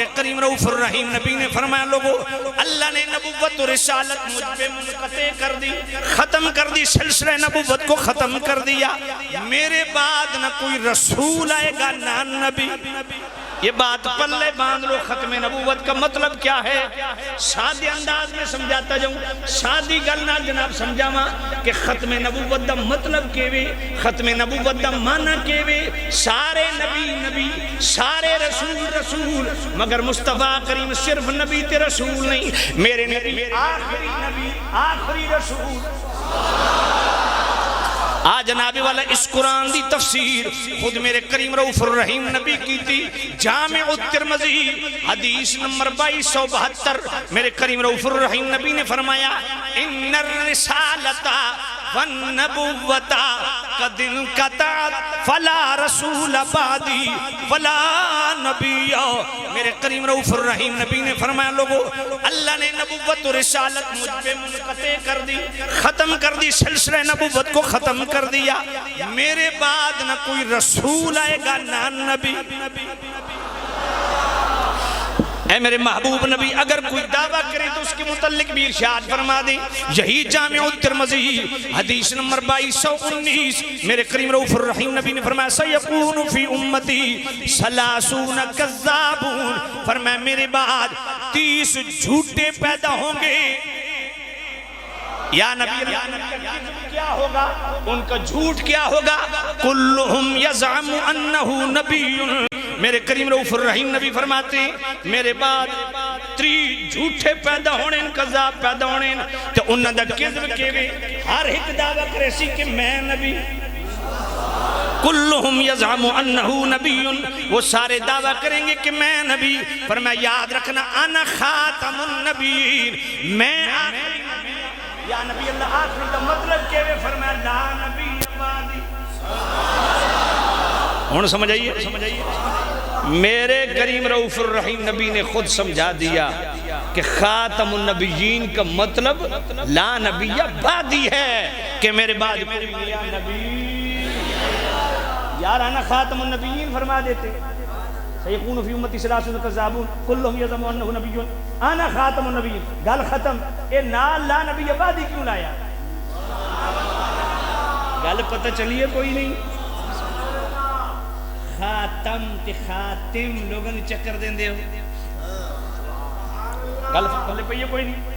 میرے کریم رؤوف الرحیم نبی نے فرمایا لوگو اللہ نے نبوت و رسالت مجھ پہ منقطع کر دی، ختم کر دی، سلسلہ نبوت کو ختم کر دیا، میرے بعد نہ کوئی رسول آئے گا نہ نبی۔ یہ بات پلے باندھ لو، ختم نبوت کا مطلب کیا ہے؟ سادے انداز میں سمجھاتا جاؤں، سادی گلنا جناب سمجھا ماں کہ ختم نبوت دا مطلب کیوے، ختم نبوت دا معنی کیوے، سارے نبی نبی، سارے رسول رسول، مگر مصطفیٰ کریم صرف نبی تے رسول نہیں، میرے نبی نبی آخری رسول۔ آج جناب والا اس قرآن دی تفسیر خود میرے کریم رؤوف الرحیم نبی کی تھی، جامع الترمذی حدیث نمبر 2272، میرے کریم رؤوف الرحیم نبی نے فرمایا ان الرسالتا والنبوتا قد انقطعت فلا رسول بعدی ولا نبی۔ میرے کریم رؤوف الرحیم نبی نے فرمایا لوگو اللہ نے نبوت و رسالت مجھ پہ منقطع کر دی، ختم کر دی، سلسلہ نبوت کو ختم کر دیا، میرے بعد نہ کوئی رسول آئے گا نہ نبی۔ اے میرے محبوب نبی اگر کوئی دعویٰ کرے تو اس کے متعلق بھی ارشاد فرما دیں، یہی جامع الترمذی حدیث نمبر 2219، میرے کریم رؤوف الرحیم نبی نے فرمایا سیکون فی امتی 30 کذابون، فرمایا میرے بعد 30 جھوٹے پیدا ہوں گے۔ یا نبی کیا ہوگا؟ ان کا جھوٹ کیا ہوگا؟ کلہم یزعم انہو نبی۔ میرے کریم رؤوف الرحیم نبی فرماتے ہیں میرے بعد 30 جھوٹے پیدا ہونے، کذاب پیدا ہونے، تو انہاں دا کذب کیوے ہر ایک دعویٰ کرے سی کہ میں نبی، کلہم یزعم انہو نبی، وہ سارے دعویٰ کریں گے کہ میں نبی۔ فرمایا یاد رکھنا انا خاتم النبیین، میں آخری نبی۔ یا نبی اللہ آخری دا مطلب کیوے؟ فرمایا لا نبی بعدی۔ ہون سمجھ آئیے، میرے کریم رؤوف الرحیم نبی نے خود سمجھا دیا کہ خاتم النبیین کا مطلب لا نبی بعدی ہے، کہ میرے بعد کوئی نبی۔ یار انا خاتم النبیین فرما دیتے، سیکون فی امتی 30 کذابون کلہم یزعم انہ نبی، انا خاتم النبیین، گل ختم۔ اے نال لا نبی بعدی کیوں لایا؟ گل پتہ چلیے کوئی نہیں۔ خاتم تے خاتم لوگوں نے چکر دیں دے ہو، گل پتہ پہلے کوئی نہیں۔